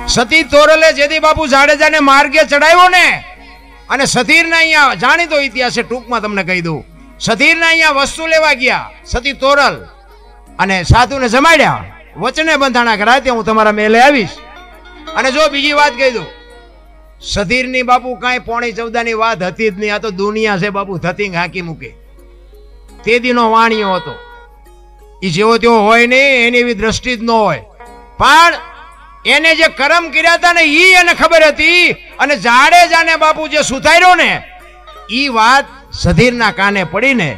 સતી તોરલે જેથી બાપુ જાડેજાને માર્ગે ચડાવ્યો ને, અને સતીરના અહીંયા જાણીતો ઇતિહાસ છે, ટૂંકમાં તમને કહી દઉં. સતીરના અહીંયા વસ્તુ લેવા ગયા સતી તોરલ, અને સાધુને જમાડ્યા, વચને બંધાણા કે રાતે હું તમારા મેલે આવીશ. અને જો બીજી વાત કહી દઉં, સધીરની બાપુ કાંઈ પોણી ચૌદાની વાત હતી જ નહીં. આ તો દુનિયા છે બાપુ, ધતિંગ હાંકી મૂકે. તે દીનો વાણિયો હતો, એ જેવો તેવો હોય નહીં, એની એવી દ્રષ્ટિ જ ન હોય. પણ એને જે કર્મ કર્યા હતા ને એ એને ખબર હતી. અને જાડેજાને બાપુ જે સુધાર્યો ને એ વાત સધીરના કાને પડીને,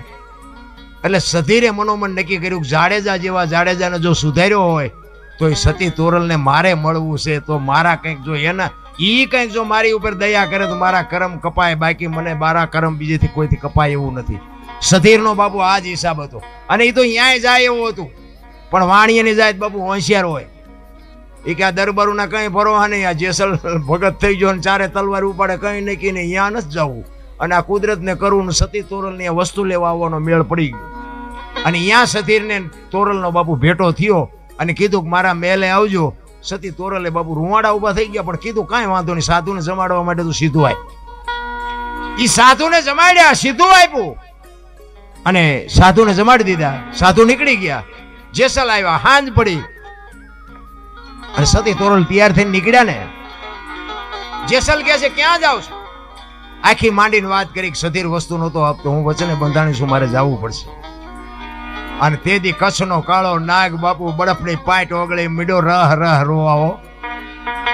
એટલે સધીરે મનોમન નક્કી કર્યું કે જાડેજા જેવા જાડેજાને જો સુધાર્યો હોય તો એ સતી તોરલને મારે મળવું છે. તો મારા કંઈક જો એના ઈ કંઈક જો મારી ઉપર દયા કરે તો મારા કર્મ કપાય, બાકી મને મારા કર્મ બીજેથી કોઈથી કપાય એવું નથી. સધીરનો બાપુ આ જ હિસાબ હતો. અને એ તો ન્યાય જાય એવું હતું, પણ વાણિયાની જાય બાપુ હોશિયાર હોય. એ કે આ દરબારોના કંઈ ભરોહા નહીં, આ જેસલ ભગત થઈ ગયો ને ચારે તલવાર ઉપાડે, કંઈ નક્કી નહીં, ત્યાં નથી જવું. અને આ કુદરતને કરવું, સતી તોરલની વસ્તુ લેવા આવવાનો મેળ પડી ગયો. અને ત્યાં સધીરને તોરલનો બાપુ ભેટો થયો અને કીધું કે મારા મેલે આવજો. સતી તોરલે બાપુ રૂવાડા ઉભા થઈ ગયા, પણ કીધું કાંઈ વાંધો નહીં, સાધુને જમાડવા માટે તું સીધું આય. એ સાધુને જમાડ્યા, સીધું આપ્યું અને સાધુને જમાડી દીધા. સાધુ નીકળી ગયા, જેસલ આવ્યા, હાંજ પડી અને સતી તોરલ તૈયાર થઈને નીકળ્યા ને. જેસલ કહે છે ક્યાં જાવ છો? આખી માંડીને વાત કરી કે સધીર વસ્તુ નહોતો આપતો, હું વચને બંધાણી છું, મારે જવું પડશે. અને તેથી કચ્છનો કાળો નાગ બાપુ બરફની પાટ ઓગળી મીડો રહ રહ રોવાવો.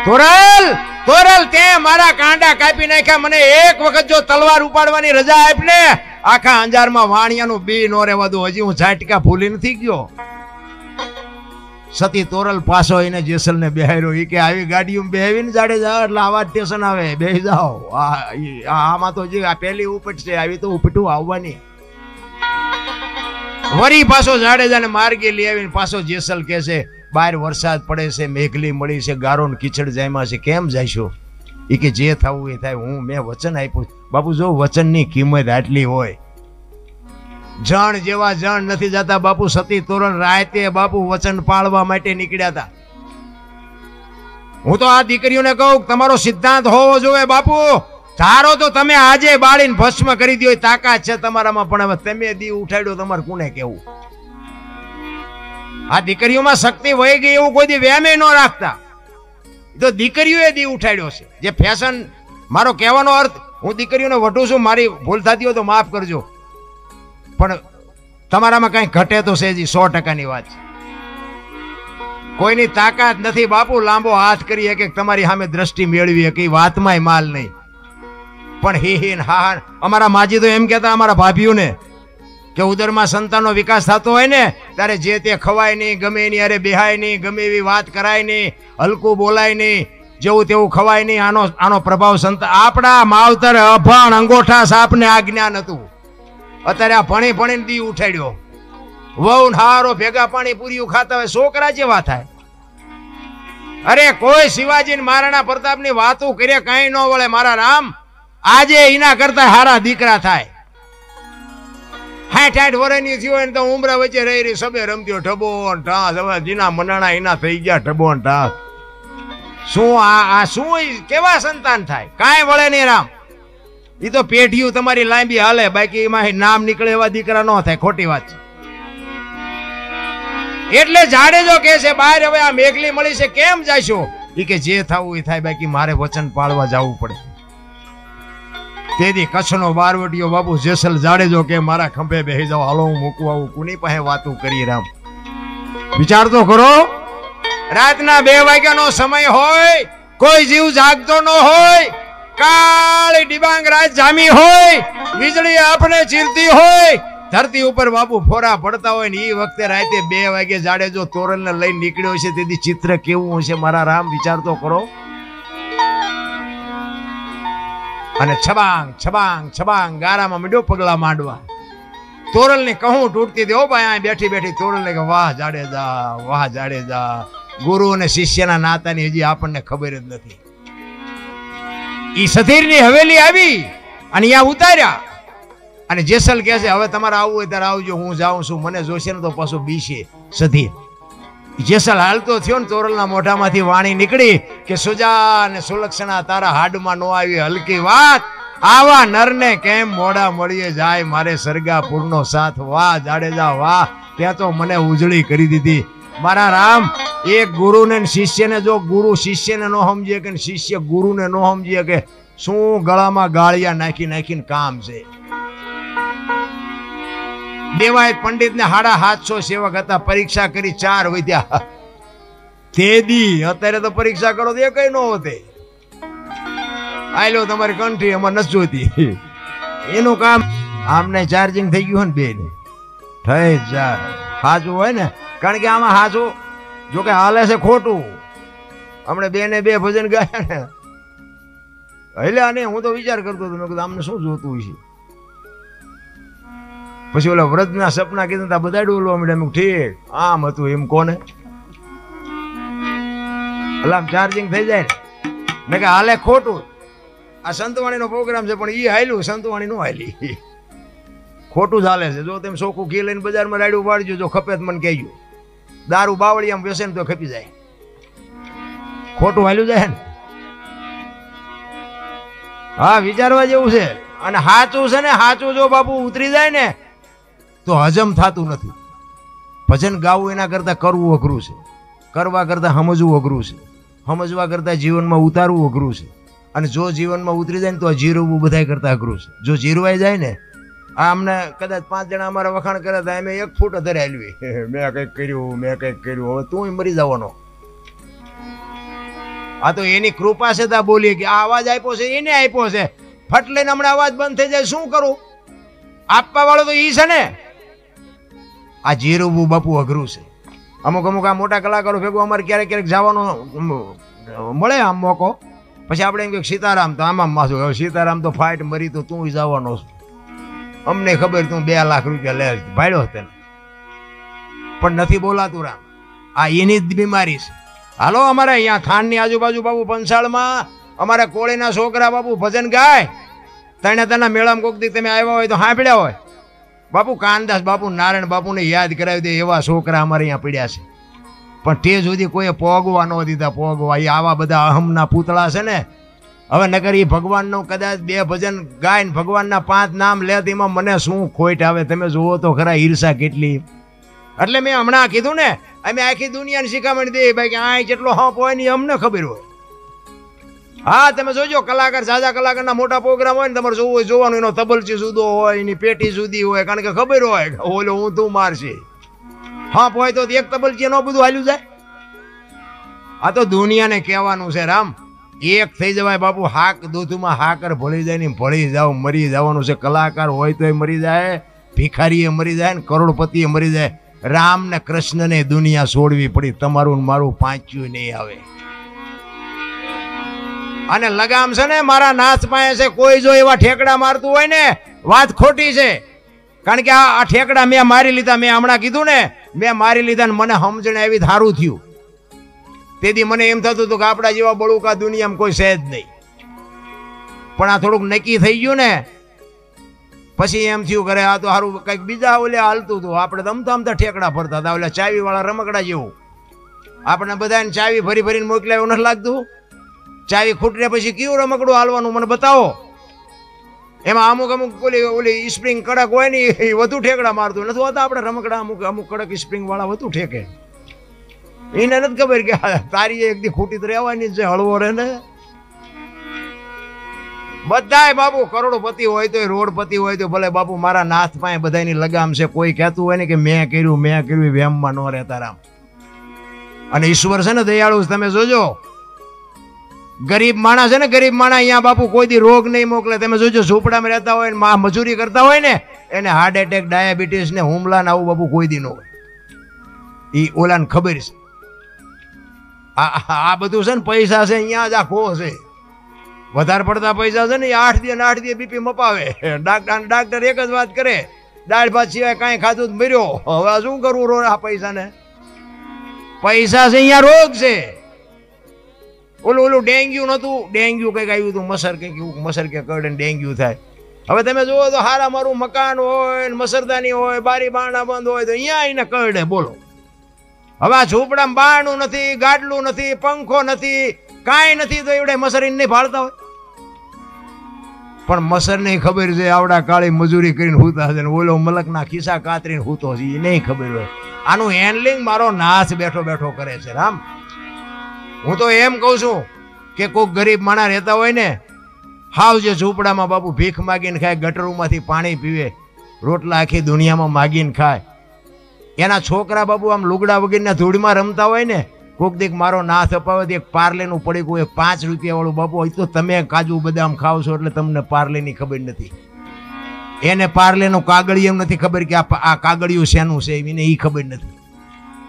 તોરલ તોરલ તે મારા કાંડા કાપી નાખ્યા, મને એક વખત જો તલવાર ઉપાડવાની રજા આપ ને, આખા અંજારમાં વાણિયાનું બી નો રહેવા દો. હજી હું ઝાટકા ભૂલી નથી ગયો. સતી તોરલ પાછો એને જેસલને બેહાર્યો. એ કે આવી ગાડીઓ બેહાવીને જાડેજા એટલે આવા સ્ટેશન આવે, બેહી જાઓ. આમાં તો જે આ પહેલી ઉપટ છે, આવી તો ઉપટું આવવાની. વરી પાછો જાડેજાને માર્ગે લઈ આવીને પાછો જેસલ કહે છે બહાર વરસાદ પડે છે, મેઘલી મળી છે, ગારો ને કીચડ જાયમાં છે, કેમ જઈશો? એ કે જે થવું એ થાય, હું મેં વચન આપ્યું. બાપુ જો વચનની કિંમત આટલી હોય, જણ જેવા જણ નથી જતા બાપુ. સતી તોરલ રાતે બાપુ વચન પાળવા માટે નીકળ્યા હતા. હું તો આ દીકરીઓને કહું તમારો સિદ્ધાંત હોવો જોઈએ બાપુ. ધારો તો તમે આજે બાળીને ભસ્મ કરી દો, તાકાત છે તમારામાં, પણ હવે તમે દી ઉઠાડ્યો, તમારે કોને કેવું? આ દીકરીઓમાં શક્તિ વહી ગઈ એવું કોઈ દી વહેમે ન રાખતા. તો દીકરીઓએ દી ઉઠાડ્યો છે. જે ફેશન, મારો કહેવાનો અર્થ, હું દીકરીઓને વઢું છું, મારી ભૂલ થતી હોય તો માફ કરજો, પણ તમારામાં કઈ ઘટે તો છે, 100%ની વાત છે. કોઈની તાકાત નથી બાપુ લાંબો હાથ કરી શકે તમારી સામે દ્રષ્ટિ મેળવી શકે, વાતમાંય માલ નહીં. પણ હી હા, અમારા માજી તો એમ કહેતા અમારા ભાભીઓને કે ઉદરમાં સંતાનનો વિકાસ થતો હોય ને ત્યારે જે તે ખવાય નહીં, ગમે એની અરે બેહાય નહીં, ગમે એવી વાત કરાય નહીં, હલકું બોલાય નહીં, જેવું તેવું ખવાય નહીં. આનો પ્રભાવ આપણા માવતર અભણ અંગોઠા સાપને આ જ્ઞાન હતું. અત્યારે આ ભણી ભણીને દી ઉઠાડ્યો. વહુ હારો ભેગા પાણી પૂરીયું ખાતા હોય, છોકરા જેવા થાય. અરે કોઈ શિવાજી ને મહારાણા પ્રતાપ ની વાતો કરે કઈ ન વળે મારા રામ. આજે એના કરતા હારા દીકરા થાય. 60 વર્ષની થયો હોય ને તો ઉમરા વચ્ચે રહી રહી સબે રમતીઓ ઢબો ઢાસ. હવે જીના મનાણા એના થઈ ગયા ઢબો ઢાસ. શું આ શું કેવા સંતાન થાય? કાંઈ વળે નહીં રામ. એ તો પેઢીયું તમારી લાંબી હાલે, બાકી એમાં નામ નીકળે એવા દીકરા ન થાય. ખોટી વાત છે. એટલે જાડેજો કે છે બહાર હવે આ મેઘલી મળી છે, કેમ જાયશો? એ કે જે થવું એ થાય, બાકી મારે વચન પાળવા જવું પડે. તેથી કચ્છનો બારવટીયો બાપુ જેસલ જાડેજો કે મારા ખંભે બેસી જાવ, હાલો હું મૂકવા આવું. કોની પાસે વાતું કરી રામ? વિચાર તો કરો. રાતના 2 વાગ્યાનો સમય હોય, કોઈ જીવ જાગતો ન હોય, કાળી ડિબાંગ રાત જામી હોય, વીજળી આપણે ચીરતી હોય, ધરતી ઉપર બાપુ ફોરા પડતા હોય ને એ વખતે રાતે 2 વાગે જાડેજો તોરલને લઈને નીકળ્યો છે. તેથી ચિત્ર કેવું હશે મારા રામ? વિચાર તો કરો. અને છબાંગ છબાંગ છબાંગ ગારામાં મીડો પગલા માંડવા. તોરલની કહું તૂટતી હતી. ઓ ભાઈ આ બેઠી બેઠી તોરલને કે વાહ જાડેજા, વાહ જાડેજા. ગુરુ અને શિષ્યના નાતાની હજી આપણને ખબર જ નથી. ઈ સધીરની હવેલી આવી અને અહીંયા ઉતાર્યા. અને જેસલ કહે છે હવે તમારે આવવું હોય ત્યારે આવજો, હું જાઉં છું, મને જોશે ને તો પાછું બીશે સધીર. જેસલ હાલતો થયો ને તોરલના મોઢામાંથી વાણી નીકળી કે સુજા ને સુલક્ષણા તારા હાડમાં નો આવી હલકી વાત, આવા નરને કેમ મોડા મળીએ જાય, મારે સરગાપુરનો સાથ વાહ જાડેજા વાહ, ત્યાં તો મને ઉજળી કરી દીધી. મારા રામ, એક ગુરુને શિષ્યને જો ગુરુ શિષ્યને ન સમજીએ કે શિષ્ય ગુરુને ન સમજીએ કે શું ગળામાં ગાળિયા નાખી નાખીને કામ છે. દેવાય પંડિત ને 750 સેવક હતા, પરીક્ષા કરી 4 વધ્યા. તેદી અત્યારે તો પરીક્ષા કરો તો એ કઈ ન હોતે. આયલો તમારી કંઠી એમાં નથી જોતી, એનું કામ આમને ચાર્જિંગ થઈ ગયું ને બે ને થઈ જાય સાચું હોય ને, કારણ કે આમાં સાચું જો કે હાલે છે ખોટું. હમણે બેને 2 ભજન ગાયા ને એટલે આને હું તો વિચાર કરતો હતો, મેં કીધું આમને શું જોતું છે. પછી ઓલા વ્રતના સપના કીધું તા બધા ડોલવા મળ્યા. ઠીક આમ હતું એમ કોને અલામ ચાર્જિંગ થઈ જાય ને. મેં કે હાલે ખોટું, આ સંતવાણીનો પ્રોગ્રામ છે પણ એ હાલ્યું, સંતવાણી નું હાલી, ખોટું ચાલે છે. જો તેમ ચોખ્ખું ઘી લઈને બજારમાં રાડ્યું પાડજો, જો ખપે મને કહેજો. દારૂ બાવળી આમ બેસે ને તો ખપી જાય, ખોટું હાલ્યું જાય ને. હા વિચારવા જેવું છે. અને સાચું છે ને, સાચું જો બાપુ ઉતરી જાય ને તો હજમ થતું નથી. ભજન ગાવું એના કરતા કરવું અઘરું છે, કરવા કરતા સમજવું અઘરું છે, સમજવા કરતા જીવનમાં ઉતારવું અઘરું છે. અને જો જીવનમાં ઉતરી જાય ને તો જીરવવું બધા કરતા અઘરું છે. જો જીરવાઈ જાય ને, આ અમને કદાચ 5 જણા અમારા વખાણ કર્યા હતા, અમે 1 ફૂટ ધરે હાલવી, મેં કંઈક કર્યું, મેં કંઈક કર્યું, હવે તું મરી જવાનો. આ તો એની કૃપા છે તા બોલીએ કે આ અવાજ આપ્યો છે એને આપ્યો છે, ફટ લઈને હમણાં અવાજ બંધ થઈ જાય શું કરું? આપવા વાળો તો ઈ છે ને. આ જીરવવું બાપુ અઘરું છે. અમુક અમુક આ મોટા કલાકારો ભેગું અમારે ક્યારેક ક્યારેક જવાનો મળે આમ મોકો, પછી આપણે એમ કે સીતારામ તો આમાં માથું, હવે સીતારામ તો ફાઇટ મરી તો તું જવાનો છું, અમને ખબર તું 2 લાખ રૂપિયા લે ભાડ્યો તને, પણ નથી બોલાતું રામ. આ એની જ બીમારી છે. હાલો અમારે અહીંયા થાનની આજુબાજુ બાબુ પંચાળમાં અમારા કોળીના છોકરા બાપુ ભજન ગાય, તને મેળામાં કોક દી તમે આવ્યા હોય તો સાંભળ્યા હોય. બાપુ કાનદાસ બાપુ નારાયણ બાપુને યાદ કરાવી દે એવા છોકરા અમારે અહીંયા પડ્યા છે, પણ તે સુધી કોઈએ પોગવા ન દીધા. પોગવા એ આવા બધા અહમના પૂતળા છે ને. હવે નકર એ ભગવાનનું કદાચ 2 ભજન ગાય ને ભગવાનના 5 નામ લે એમાં મને શું ખોટ આવે? તમે જુઓ તો ખરા ઈર્ષા કેટલી. એટલે મેં હમણાં કીધું ને, અમે આખી દુનિયાને શીખામણ દે ભાઈ કે આ જેટલો હપ હોય ને અમને ખબર હોય. હા તમે જોજો, કલાકાર ઝાઝા કલાકારના મોટા પ્રોગ્રામ હોય ને તમારે જોવું હોય જોવાનું, એનો તબલચી જુદો હોય, એની પેટી જુદી હોય, કારણ કે ખબર હોય ઓલો હું તું મારશે. હપ હોય તો 1 તબલચી ન બધું હાલ્યું જાય. આ તો દુનિયાને કહેવાનું છે રામ, એક થઈ જવાય બાપુ. હાક દૂધમાં હાકર ભળી જાય ને ભળી જાવ, મરી જવાનું છે. કલાકાર હોય તોય મરી જાય, ભિખારીએ મરી જાય ને કરોડપતિએ મરી જાય. રામ ને કૃષ્ણને દુનિયા છોડવી પડી, તમારું ને મારું પાંચ્યું નહીં આવે. અને લગામ છે ને મારા નાથ પાસે છે. કોઈ જો એવા ઠેકડા મારતું હોય ને વાત ખોટી છે, કારણ કે આ ઠેકડા મેં મારી લીધા. મેં હમણાં કીધું ને, મેં મારી લીધા ને મને સમજણ આવી સારું થયું. તેથી મને એમ થતું હતું કે આપણા જેવા બળુકા દુનિયામાં કોઈ છે જ નહીં. પણ આ થોડુંક નક્કી થઈ ગયું ને પછી એમ થયું કરે આ તો સારું કંઈક બીજા ઓલે હાલતું હતું. આપણે અમતા અમતા ઠેકડા ફરતા હતા, ઓલા ચાવી વાળા રમકડા જેવું. આપણે બધાને ચાવી ફરી ફરીને મોકલ્યા એવું નથી લાગતું? ચાવી ખૂટને પછી કયું રમકડું હાલવાનું મને બતાવો. એમાં અમુક અમુક ઓલી સ્પ્રિંગ કડક હોય ને એ વધુ ઠેકડા મારતું નથી હોતા. આપણે રમકડા અમુક અમુક કડક સ્પ્રિંગ વાળા વધુ ઠેકે. એને નથી ખબર કે તારી એક દી ખૂટી તો રહેવાની છે, હળવો રહે ને. બધાય બાપુ કરોડપતિ હોય તો રોડપતિ હોય તો ભલે બાપુ મારા નાથ પાસે બધાની લગામ છે. કોઈ કહેતું હોય ને કે મેં કર્યું વેમમાં ન રહેતા રામ. અને ઈશ્વર છે ને દયાળુ, તમે જોજો ગરીબ માણસ છે ને, ગરીબ માણસ અહીંયા બાપુ કોઈ દી રોગ નહીં મોકલે. તમે જોજો ઝૂંપડામાં રહેતા હોય ને મજૂરી કરતા હોય ને એને હાર્ટ એટેક, ડાયાબિટીસ ને હુમલા ને આવું બાપુ કોઈ દી ન હોય. એ ઓલાને ખબર છે. આ બધું છે ને પૈસા છે અહીંયા જ આખો છે. વધારે પડતા પૈસા છે ને એ 8 દી 8 દી બીપી મપાવે. ડાક્ટર એક જ વાત કરે, દાળ ભાત સિવાય કાંઈ ખાધું જ મર્યો. હવે શું કરવું આ પૈસાને? પૈસા છે અહીંયા રોગ છે. ઓલું ડેન્ગ્યુ નતું, ડેન્ગ્યુ કંઈક આવ્યું હતું, મસર કે કરડે ડેન્ગ્યુ થાય. હવે તમે જુઓ તો હારા મારું મકાન હોય, મસરદાની હોય, બારી બારણા બંધ હોય તો અહીંયા આવીને કરડે. બોલો હવે આ ઝૂંપડામાં બારણું નથી, ગાડલું નથી, પંખો નથી, કાંઈ નથી, તો એવડે મસરીને નહીં ભાળતા હોય. પણ મસરને ખબર છે આવડા કાળી મજૂરી કરીને હૂતા છે, ઓલો મલકના ખિસ્સા કાતરીને હૂતો છે, એ નહીં ખબર હોય. આનું હેન્ડલિંગ મારો નાશ બેઠો બેઠો કરે છે. રામ, હું તો એમ કહું છું કે કોઈક ગરીબ માણસ રહેતા હોય ને, હાવ જે ઝૂંપડામાં બાપુ ભીખ માગીને ખાય, ગટરોમાંથી પાણી પીવે, રોટલા આખી દુનિયામાં માગીને ખાય, એના છોકરા બાપુ આમ લુગડા વગેરેના ધૂળમાં રમતા હોય ને, કોક દીક મારો નાશ અપાવે એક પાર્લેનું પડીકું, એક 5 રૂપિયા વાળું બાપુ હોય, તો તમે કાજુ બદામ ખાવ છો એટલે તમને પાર્લેની ખબર નથી. એને પાર્લેનું કાગળિયું નથી ખબર કે આ કાગળિયું શેનું છે, એને એ ખબર નથી.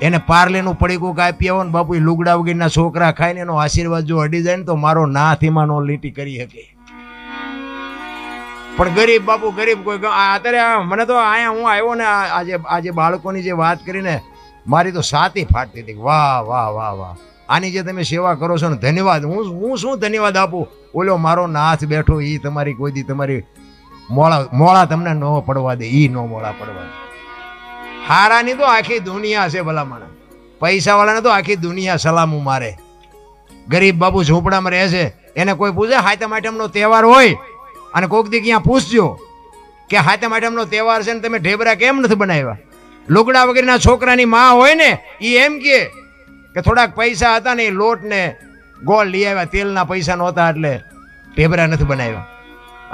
એને પાર્લેનું પડીકું કાપી આવો ને બાપુ, એ લુગડા વગેરેના છોકરા ખાઈને એનો આશીર્વાદ જો અડી જાય ને તો મારો નાથ એમાં નો લીટી કરી શકે. પણ ગરીબ બાપુ ગરીબ કોઈ અત્યારે મને તો અહીંયા હું આવ્યો ને આજે બાળકોની જે વાત કરીને મારી તો સાતી ફાટતી હતી. વાહ વાહ વાહ વાહ, આની જે તમે સેવા કરો છો ને, ધન્યવાદ. હું શું ધન્યવાદ આપું? ઓલો મારો નાથ બેઠો, એ તમારી કોઈ દી તમારી મોળા તમને ન પડવા દે, એ ન મોળા પડવા દે. હારાની તો આખી દુનિયા છે ભલામણ, પૈસા વાળાને તો આખી દુનિયા સલામું મારે. ગરીબ બાપુ ઝૂંપડામાં રહે છે, એને કોઈ પૂછે હાતમ આઠમનો તહેવાર હોય અને કોઈક દી ક્યાં પૂછજો કે હાતમ આઠમનો તહેવાર છે ને તમે ઢેબરા કેમ નથી બનાવ્યા? લુગડા વગેરેના છોકરાની માં હોય ને, એ એમ કે થોડાક પૈસા હતા ને, એ લોટ ને ગોળ લઈ આવ્યા, તેલના પૈસા નહોતા એટલે ઢેબરા નથી બનાવ્યા.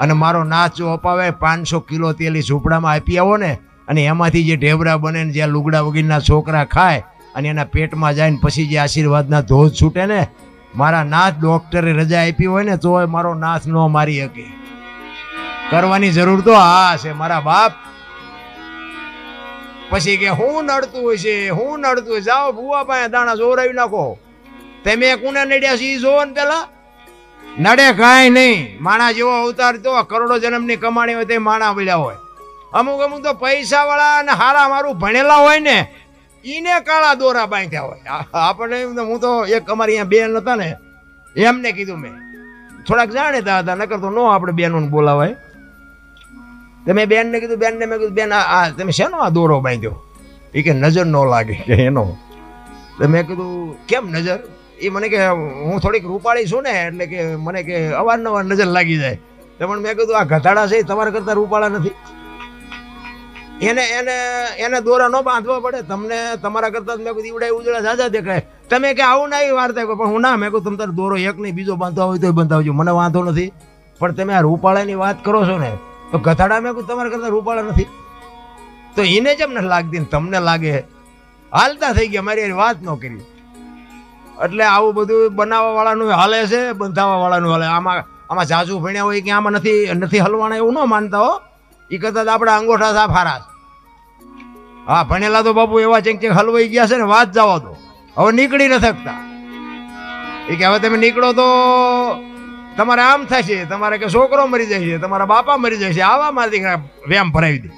અને મારો નાચ જો અપાવે 500 કિલો તેલ એ ઝૂંપડામાં આપી આવો ને, અને એમાંથી જે ઢેબરા બને ને જ્યાં લુગડા વગેરેના છોકરા ખાય અને એના પેટમાં જાય ને પછી જે આશીર્વાદના ધોધ છૂટે ને, મારા નાથ ડોક્ટરે રજા આપી હોય ને તોય મારો નાથ ન મારી શકે. કરવાની જરૂર તો આ છે મારા બાપ. પછી કે હું નડતું હોય છે, હું નડતું હોય, જાઓ ભૂવા પાસે દાણા જોરાવી નાખો. તમે કોને નડ્યા છે એ જોવો ને પેલા. નડે કાંઈ નહીં, માણા જેવો અવતાર તો કરોડો જન્મની કમાણી હોય તે માણા મળ્યા હોય. અમુક અમુક તો પૈસા વાળા અને હારા મારું ભણેલા હોય ને, ઈને કાળા દોરા બાંધ્યા હોય. આપણે હું તો એક અમારી અહીંયા બેન હતા ને, એમને કીધું મેં, થોડાક જાણીતા હતા, નકર તો નો આપણે બેનોને બોલાવાય. તમે બેનને કીધું, બેનને મેં કીધું, બેન આ તમે શેનો આ દોરો બાંધ્યો? એ કે નજર ન લાગે કે એનો. તો મેં કીધું કેમ નજર? એ મને કે હું થોડીક રૂપાળી છું ને, એટલે કે મને કે અવારનવાર નજર લાગી જાય. તો પણ મેં કીધું આ ગધાડા છે તમારા કરતા રૂપાળા નથી, એને દોરા ન બાંધવા પડે તમને, તમારા કરતા મેં કીધું ઈવડા ઉજળા ઝાઝા દેખાય. તમે કે આવું ના એવી વાર્તા, પણ હું ના, મેં કહું તમે તારે દોરો એક નહીં બીજો બાંધવા હોય તો બંધાવજો, મને વાંધો નથી. પણ તમે આ રૂપાળાની વાત કરો છો ને, તો ગધાડા મેં કહું તમારા કરતા રૂપાળા નથી, તો એને જેમ નથી લાગતી ને તમને લાગે. હાલતા થઈ ગયા, મારી વાત ન કરી. એટલે આવું બધું બનાવવા વાળાનું હાલે છે, બંધાવા વાળાનું હાલે. આમાં જાજુ ભણ્યા હોય કે આમાં નથી હલવાના એવું ન માનતા હો. એ કરતા આપણા અંગોઠા સાફ હારા. હા, ભણેલા તો બાપુ એવા ચેક હલવાઈ ગયા છે ને, વાત જવા દો, હવે નીકળી ન શકતા. એ કે હવે તમે નીકળો તો તમારે આમ થશે, તમારે કે છોકરો મરી જાય છે, તમારા બાપા મરી જાય છે, આવા માંથી વ્યામ ભરાવી દે.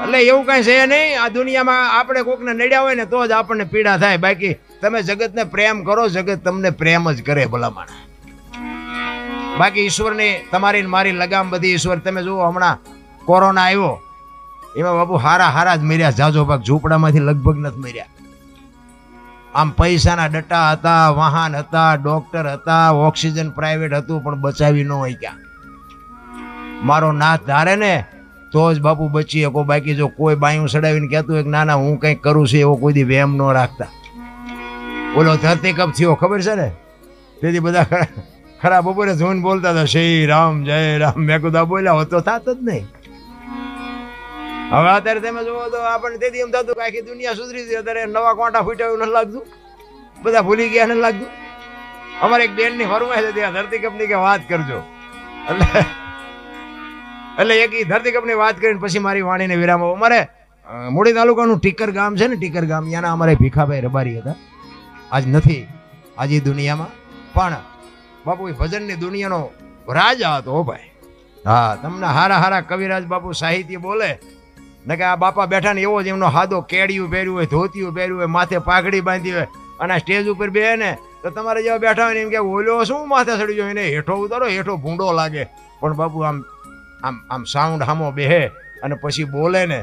એટલે એવું કઈ છે નહીં આ દુનિયામાં. આપણે કોકને નડ્યા હોય ને તો જ આપણને પીડા થાય, બાકી તમે જગતને પ્રેમ કરો, જગત તમને પ્રેમ જ કરે ભલામણ. બાકી ઈશ્વરની તમારી મારી લગામ બધી ઈશ્વર. તમે જુઓ હમણાં કોરોના આવ્યો, એમાં બાપુ હારા જ મર્યા, જાજો ભાગ ઝૂંપડામાંથી લગભગ નથી મર્યા. આમ પૈસાના ડટ્ટા હતા, વાહન હતા, ડોક્ટર હતા, ઓક્સિજન પ્રાઇવેટ હતું, પણ બચાવી ન હોય ક્યાં. મારો નાથ ધારે ને તો જ બાપુ બચી શકો. બાકી જો કોઈ બાયું સડાવીને કહેતું હોય કે ના ના હું કંઈક કરું છું, એવો કોઈ દી વેમ ન રાખતા. ઓલો ધરતીકપ થયો ખબર છે ને, તેથી બધા ખરા બપોરે જોઈને બોલતા હતા શ્રી રામ જય રામ. મેં કીધું બોલ્યા હોત તો થાત જ નહીં. હવે અત્યારે તમે જુઓ તો આપણને તેથી એમ થતું કે આખી દુનિયા સુધરી છે. અત્યારે નવા કોંટા ફૂટ્યા એવું નથી લાગતું, બધા ભૂલી ગયા નથી લાગતું. અમારે એક બેનની ફરમાઈશ હતી આ ધરતીકપની કે વાત કરજો, એટલે એક ધરતીકપની વાત કરીને પછી મારી વાણીને વિરામ. અમારે મૂળી તાલુકાનું ટીકર ગામ છે ને, ટીકર ગામ, ત્યાંના અમારે ભીખાભાઈ રબારી હતા. આજ નથી આજે દુનિયામાં, પણ બાપુ એ ભજનની દુનિયાનો રાજા હતો ભાઈ. હા, તમને હારા કવિરાજ બાપુ સાહિત્ય બોલે ને કે આ બાપા બેઠા ને એવો જ એમનો હાદો કેડિયું પહેર્યું હોય, ધોતિયું પહેર્યું હોય, માથે પાઘડી બાંધી હોય, અને સ્ટેજ ઉપર બે ને તો તમારે જેવા બેઠા હોય ને એમ કે ઓલો શું માથે ચડી જાય, એને હેઠો ઉતારો, હેઠો ભૂંડો લાગે. પણ બાપુ આમ સાઉન્ડ હામો બેહે અને પછી બોલે ને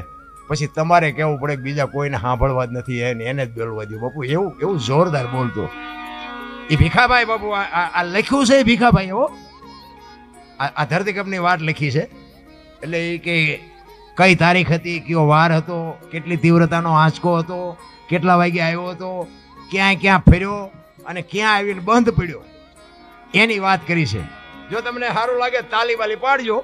પછી તમારે કહેવું પડે કે બીજા કોઈને સાંભળવા જ નથી એને જ બોલવા દો બાપુ. એવું એવું જોરદાર બોલતો એ ભીખાભાઈ બાપુ. આ લખ્યું છે ભીખાભાઈ. એવો આ ધરતીકંપની વાત લખી છે. એટલે એ કે કઈ તારીખ હતી, કયો વાર હતો, કેટલી તીવ્રતાનો આંચકો હતો, કેટલા વાગે આવ્યો હતો, ક્યાં ક્યાં ફર્યો અને ક્યાં આવીને બંધ પડ્યો, એની વાત કરી છે. જો તમને સારું લાગે તાલી બાલી પાડજો.